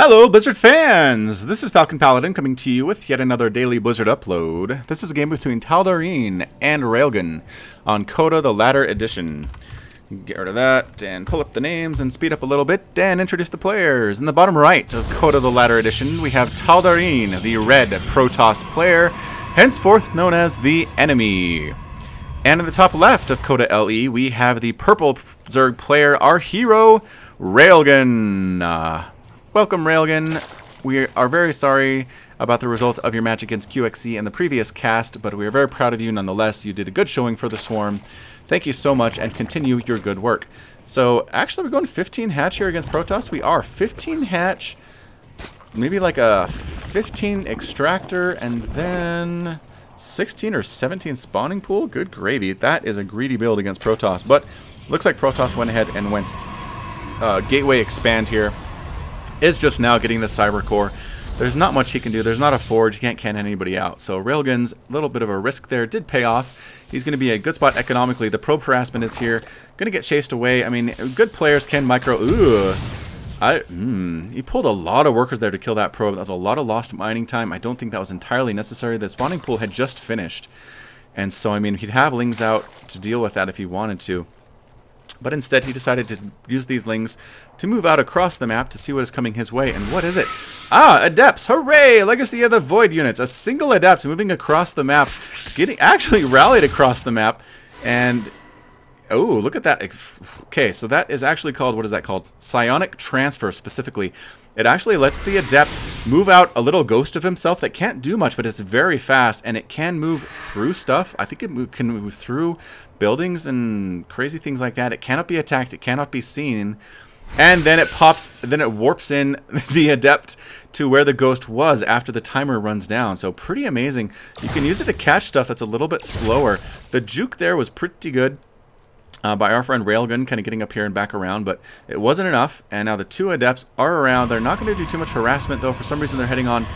Hello Blizzard fans! This is FalconPaladin coming to you with yet another daily Blizzard upload. This is a game between TaldariN and Railgan on Coda the Latter Edition. Get rid of that and pull up the names and speed up a little bit and introduce the players. In the bottom right of Coda the Latter Edition we have TaldariN, the red Protoss player, henceforth known as the enemy. And in the top left of Coda LE we have the purple Zerg player, our hero, Railgan. Welcome, Railgan. We are very sorry about the results of your match against QXC in the previous cast, but we are very proud of you nonetheless. You did a good showing for the Swarm. Thank you so much, and continue your good work. So, actually, we're going 15 hatch here against Protoss. We are 15 hatch, maybe like a 15 extractor, and then 16 or 17 spawning pool. Good gravy. That is a greedy build against Protoss, but looks like Protoss went ahead and went Gateway Expand here. Is just now getting the Cyber Core. There's not much he can do. There's not a forge. He can't can anybody out. So Railgan's little bit of a risk there did pay off. He's going to be a good spot economically. The probe harassment is here. Going to get chased away. I mean, good players can micro. He pulled a lot of workers there to kill that probe. That was a lot of lost mining time. I don't think that was entirely necessary. The spawning pool had just finished. And so, I mean, he'd have lings out to deal with that if he wanted to. But instead, he decided to use these lings to move out across the map to see what is coming his way. And what is it? Ah, Adepts! Hooray! Legacy of the Void units. A single Adept moving across the map. Actually rallied across the map. And, oh, look at that. Okay, so that is actually called, what is that called? Psionic Transfer, specifically. It actually lets the Adept move out a little ghost of himself that can't do much, but it's very fast, and it can move through stuff. I think it can move through buildings and crazy things like that. It cannot be attacked. It cannot be seen. And then it pops, then it warps in the Adept to where the ghost was after the timer runs down. So pretty amazing. You can use it to catch stuff that's a little bit slower. The juke there was pretty good. By our friend Railgun, kind of getting up here and back around, but it wasn't enough, and now the two Adepts are around. They're not going to do too much harassment, though. For some reason, they're heading on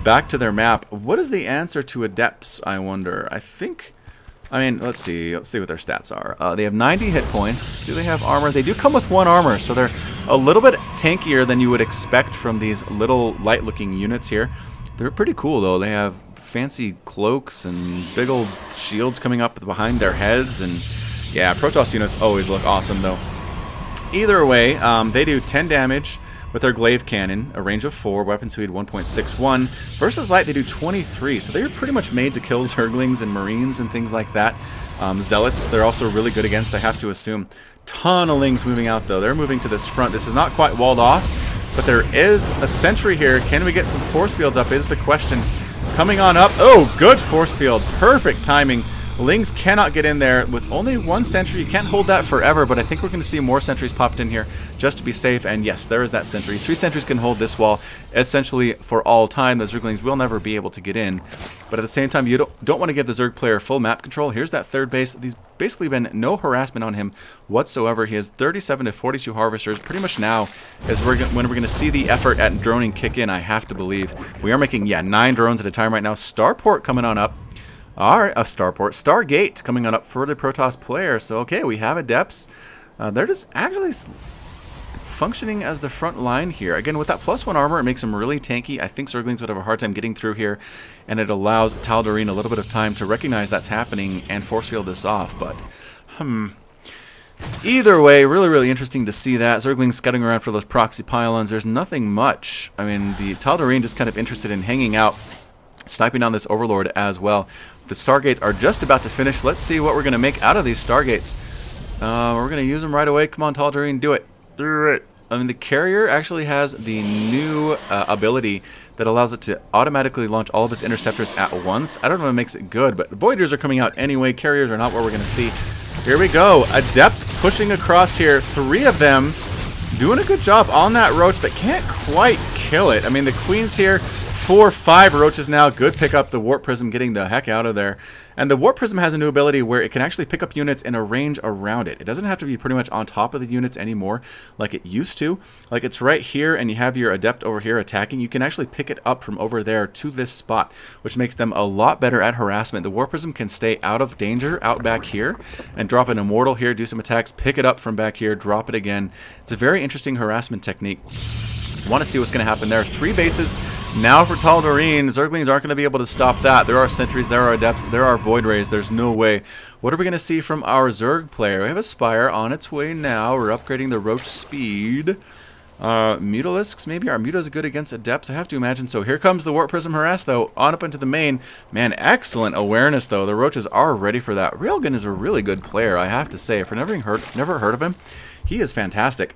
back to their map. What is the answer to Adepts, I wonder? I mean, let's see what their stats are. They have 90 hit points. Do they have armor? They do come with 1 armor, so they're a little bit tankier than you would expect from these little light-looking units here. They're pretty cool, though. They have fancy cloaks and big old shields coming up behind their heads, and yeah, Protoss units always look awesome, though. Either way, they do 10 damage with their glaive cannon, a range of 4, weapon speed 1.61. Versus light, they do 23, so they're pretty much made to kill Zerglings and Marines and things like that. Zealots, they're also really good against, I have to assume. Ton of lings moving out, though. They're moving to this front. This is not quite walled off, but there is a sentry here. Can we get some force fields up is the question. Coming on up. Oh, good force field. Perfect timing. Lings cannot get in there with only 1 sentry. You can't hold that forever, but I think we're going to see more sentries popped in here just to be safe. And yes, there is that sentry. 3 sentries can hold this wall essentially for all time. The Zerglings will never be able to get in. But at the same time, you don't want to give the Zerg player full map control. Here's that third base. There's basically been no harassment on him whatsoever. He has 37 to 42 harvesters. Pretty much now is when we're going to see the effort at droning kick in, I have to believe. We are making, 9 drones at a time right now. Starport coming on up. Stargate coming on up for the Protoss player. So, okay, we have Adepts. They're just actually functioning as the front line here. Again, with that +1 armor, it makes them really tanky. I think Zerglings would have a hard time getting through here, and it allows TaldariN a little bit of time to recognize that's happening and force field this off. But, either way, really, really interesting to see that. Zerglings scouting around for those proxy pylons. There's nothing much. I mean, the TaldariN just kind of interested in hanging out, sniping down this Overlord as well. The Stargates are just about to finish. Let's see what we're going to make out of these Stargates. We're going to use them right away. Come on, TaldariN, do it. Do it. I mean, the carrier actually has the new ability that allows it to automatically launch all of its interceptors at once. I don't know if it makes it good, but the Voiders are coming out anyway. Carriers are not what we're going to see. Here we go. Adept pushing across here. 3 of them doing a good job on that roach, but can't quite kill it. I mean, the Queen's here. 4, 5 roaches now. Good pickup. The Warp Prism getting the heck out of there. And the Warp Prism has a new ability where it can actually pick up units in a range around it. It doesn't have to be pretty much on top of the units anymore like it used to. Like it's right here and you have your Adept over here attacking. You can actually pick it up from over there to this spot, which makes them a lot better at harassment. The Warp Prism can stay out of danger out back here and drop an Immortal here, do some attacks, pick it up from back here, drop it again. It's a very interesting harassment technique. Want to see what's going to happen there. 3 bases now for TaldariN. Zerglings aren't going to be able to stop that. There are sentries, there are adepts, there are void rays. There's no way. What are we going to see from our Zerg player? We have a Spire on its way now. We're upgrading the roach speed. Mutalisks, maybe? Are mutas good against adepts? I have to imagine so. Here comes the warp prism harass, though, on up into the main. Man, excellent awareness, though. The roaches are ready for that. Railgan is a really good player, I have to say. For never heard of him, he is fantastic.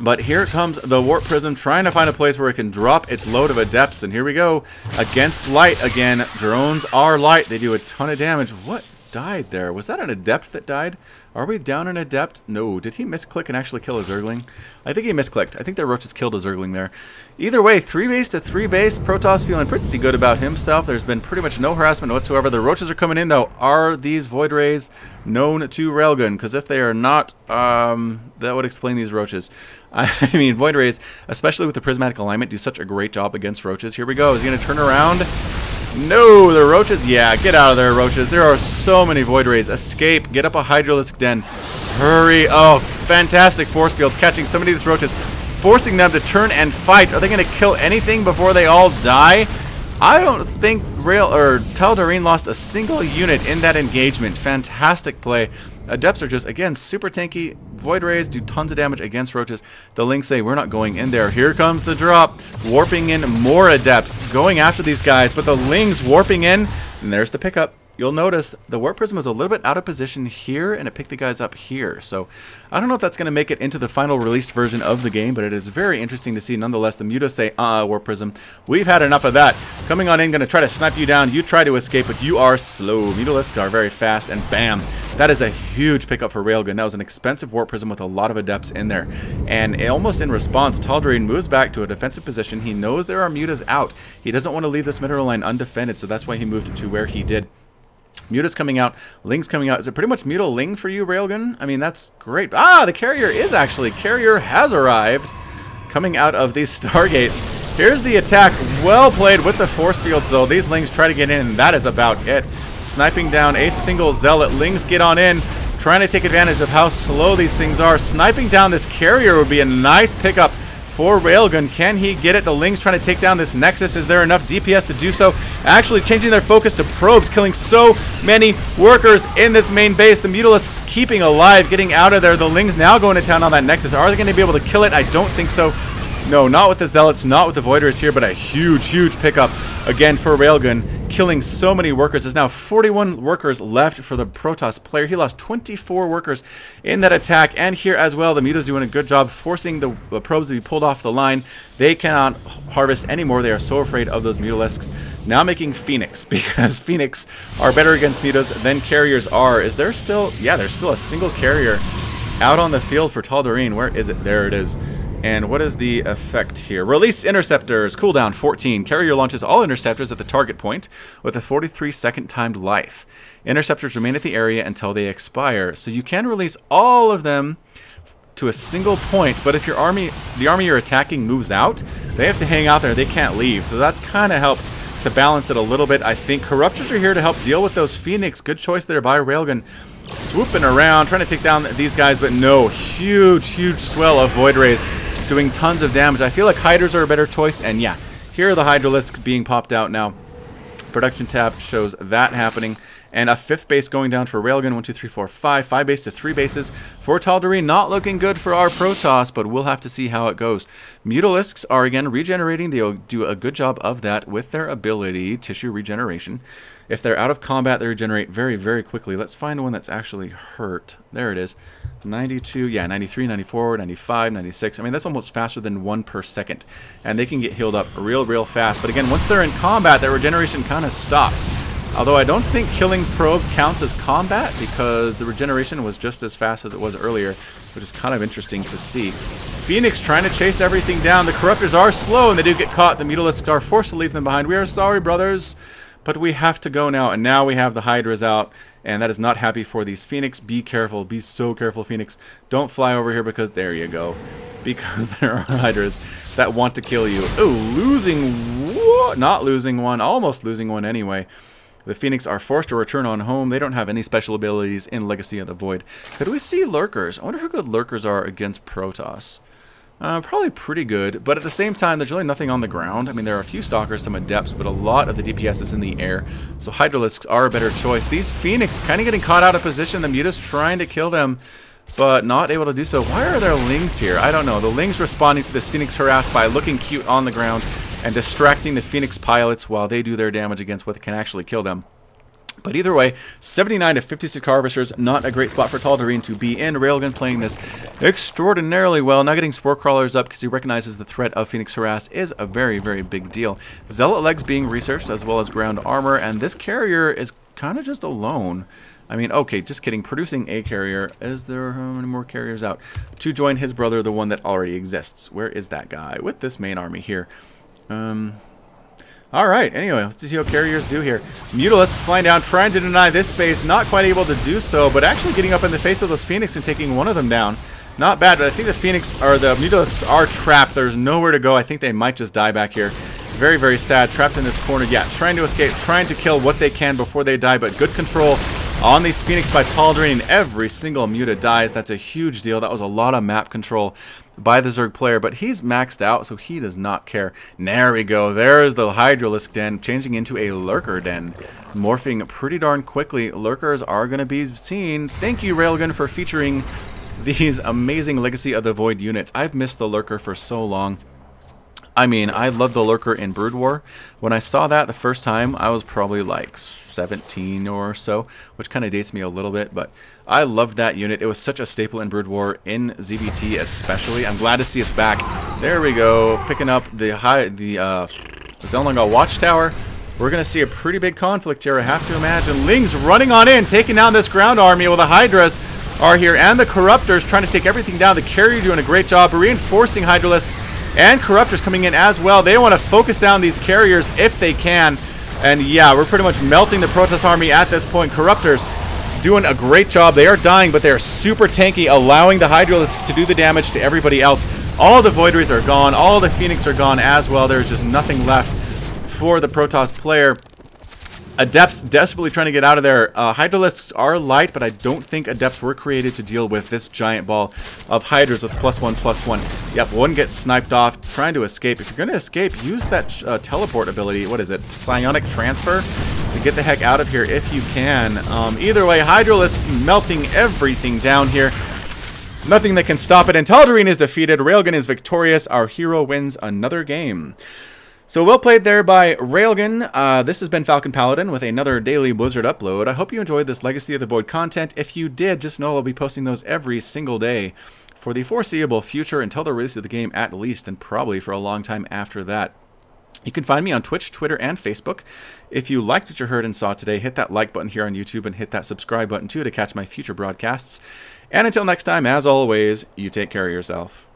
But here comes the warp prism, trying to find a place where it can drop its load of adepts. And here we go, against light again. Drones are light. They do a ton of damage. What died there? Was that an adept that died? Are we down an adept? No. Did he misclick and actually kill a Zergling? I think he misclicked. I think their roaches killed a Zergling there. Either way, 3 base to 3 base. Protoss feeling pretty good about himself. There's been pretty much no harassment whatsoever. The roaches are coming in, though. Are these void rays known to Railgun? Because if they are not, that would explain these roaches. I mean, void rays, especially with the prismatic alignment, do such a great job against roaches. Here we go. Is he going to turn around? No, the roaches? Yeah, get out of there, roaches. There are so many void rays. Escape. Get up a hydralisk den. Hurry. Oh, fantastic force fields catching some of these roaches, forcing them to turn and fight. Are they going to kill anything before they all die? I don't think TaldariN lost a single unit in that engagement. Fantastic play. Adepts are just, again, super tanky. Void rays do tons of damage against roaches. The lings say, we're not going in there. Here comes the drop. Warping in more adepts. Going after these guys, but the lings warping in. And there's the pickup. You'll notice the warp prism is a little bit out of position here, and it picked the guys up here. So I don't know if that's going to make it into the final released version of the game, but it is very interesting to see. Nonetheless, the mutas say, warp prism, we've had enough of that. Coming on in, going to try to snipe you down. You try to escape, but you are slow. Mutalisks are very fast, and bam. That is a huge pickup for Railgun. That was an expensive warp prism with a lot of adepts in there. And almost in response, TaldariN moves back to a defensive position. He knows there are mutas out. He doesn't want to leave this middle line undefended, so that's why he moved to where he did. Mutas coming out, lings coming out. Is it pretty much mutal ling for you, Railgun? I mean, that's great. Ah, the carrier is actually. Carrier has arrived. Coming out of these Stargates. Here's the attack. Well played with the force fields, though. These lings try to get in, and that is about it. Sniping down a single zealot. Lings get on in, trying to take advantage of how slow these things are. Sniping down this carrier would be a nice pickup for Railgun. Can he get it? The lings trying to take down this nexus. Is there enough DPS to do so? Actually changing their focus to probes, killing so many workers in this main base. The mutalisks keeping alive, getting out of there. The lings now going to town on that nexus. Are they going to be able to kill it? I don't think so. No, not with the zealots, not with the voiders here, but a huge pickup again for Railgun, killing so many workers. There's now 41 workers left for the Protoss player. He lost 24 workers in that attack, and here as well, the mutas doing a good job forcing the probes to be pulled off the line. They cannot harvest anymore. They are so afraid of those mutalisks. Now making Phoenix, because Phoenix are better against mutas than carriers are. Is there still? Yeah, there's still a single carrier out on the field for TaldariN. Where is it? There it is. And what is the effect here? Release interceptors. Cooldown 14. Carrier launches all interceptors at the target point with a 43-second timed life. Interceptors remain at the area until they expire. So you can release all of them to a single point, but if the army you're attacking moves out, they have to hang out there. They can't leave. So that kind of helps to balance it a little bit, I think. Corruptors are here to help deal with those Phoenix. Good choice there by Railgun. Swooping around, trying to take down these guys, but no. Huge swell of Void Rays doing tons of damage. I feel like Hydras are a better choice, and yeah, here are the Hydralisks being popped out now. Production tab shows that happening. And a 5th base going down for Railgun. 1, 2, 3, 4, 5. 5 base to 3 bases for TaldariN. Not looking good for our Protoss, but we'll have to see how it goes. Mutalisks are again regenerating. They'll do a good job of that with their ability, tissue regeneration. If they're out of combat, they regenerate very quickly. Let's find one that's actually hurt. There it is. 92, yeah, 93, 94, 95, 96. I mean, that's almost faster than 1 per second. And they can get healed up real fast. But again, once they're in combat, their regeneration kind of stops. Although I don't think killing probes counts as combat, because the regeneration was just as fast as it was earlier, which is kind of interesting to see. Phoenix trying to chase everything down. The Corruptors are slow, and they do get caught. The Mutalisks are forced to leave them behind. We are sorry, brothers, but we have to go now. And now we have the Hydras out, and that is not happy for these Phoenix. Be careful. Be so careful, Phoenix. Don't fly over here, because there you go. Because there are Hydras that want to kill you. Oh, not losing one. Almost losing one anyway. The Phoenix are forced to return on home. They don't have any special abilities in Legacy of the Void. Could we see lurkers? I wonder how good lurkers are against Protoss. Probably pretty good, but at the same time, there's really nothing on the ground. I mean, there are a few Stalkers, some Adepts, but a lot of the DPS is in the air, so Hydralisks are a better choice. These Phoenix kind of getting caught out of position. The Muta's trying to kill them, but not able to do so. Why are there Lings here? I don't know. The Lings responding to this Phoenix harass by looking cute on the ground and distracting the Phoenix pilots while they do their damage against what can actually kill them. But either way, 79 to 56 Harvesters, not a great spot for TaldariN to be in. Railgan playing this extraordinarily well, not getting Spore Crawlers up because he recognizes the threat of Phoenix Harass is a very, very big deal. Zealot Legs being researched as well as ground armor, and this carrier is kind of just alone. I mean, okay, just kidding. Producing a carrier. Is there how many more carriers out? To join his brother, the one that already exists. Where is that guy? With this main army here. Alright, anyway, let's see how carriers do here. Mutalisk flying down, trying to deny this space, not quite able to do so, but actually getting up in the face of those Phoenix and taking one of them down. Not bad, but I think the Phoenix, or the Mutalisks are trapped. There's nowhere to go. I think they might just die back here. Very, very sad. Trapped in this corner. Yeah, trying to escape, trying to kill what they can before they die, but good control on these Phoenix by TaldariN, and every single Muta dies. That's a huge deal. That was a lot of map control by the Zerg player, but he's maxed out, so he does not care. There we go. There's the Hydralisk den, changing into a Lurker den. Morphing pretty darn quickly. Lurkers are going to be seen. Thank you, Railgan, for featuring these amazing Legacy of the Void units. I've missed the Lurker for so long. I mean, I love the Lurker in Brood War. When I saw that the first time, I was probably like 17 or so, which kind of dates me a little bit, but I loved that unit. It was such a staple in Brood War, in ZBT especially. I'm glad to see it's back. There we go, picking up the Zelnanga Watchtower. We're going to see a pretty big conflict here, I have to imagine. Lings running on in, taking down this ground army while the Hydras are here, and the Corruptors trying to take everything down. The carrier doing a great job, reinforcing Hydralisks. And Corruptors coming in as well. They want to focus down these carriers if they can. And yeah, we're pretty much melting the Protoss army at this point. Corruptors doing a great job. They are dying, but they are super tanky, allowing the Hydralisks to do the damage to everybody else. All the Voideries are gone. All the Phoenix are gone as well. There's just nothing left for the Protoss player. Adepts desperately trying to get out of there. Hydralisks are light, but I don't think Adepts were created to deal with this giant ball of Hydras with +1/+1. Yep, one gets sniped off, trying to escape. If you're going to escape, use that teleport ability. What is it? Psionic Transfer to get the heck out of here if you can. Either way, Hydralisks melting everything down here. Nothing that can stop it, and TaldariN is defeated. Railgan is victorious. Our hero wins another game. So well played there by Railgan. This has been FalconPaladin with another daily Blizzard upload. I hope you enjoyed this Legacy of the Void content. If you did, just know I'll be posting those every single day for the foreseeable future until the release of the game at least, and probably for a long time after that. You can find me on Twitch, Twitter, and Facebook. If you liked what you heard and saw today, hit that like button here on YouTube and hit that subscribe button too to catch my future broadcasts. And until next time, as always, you take care of yourself.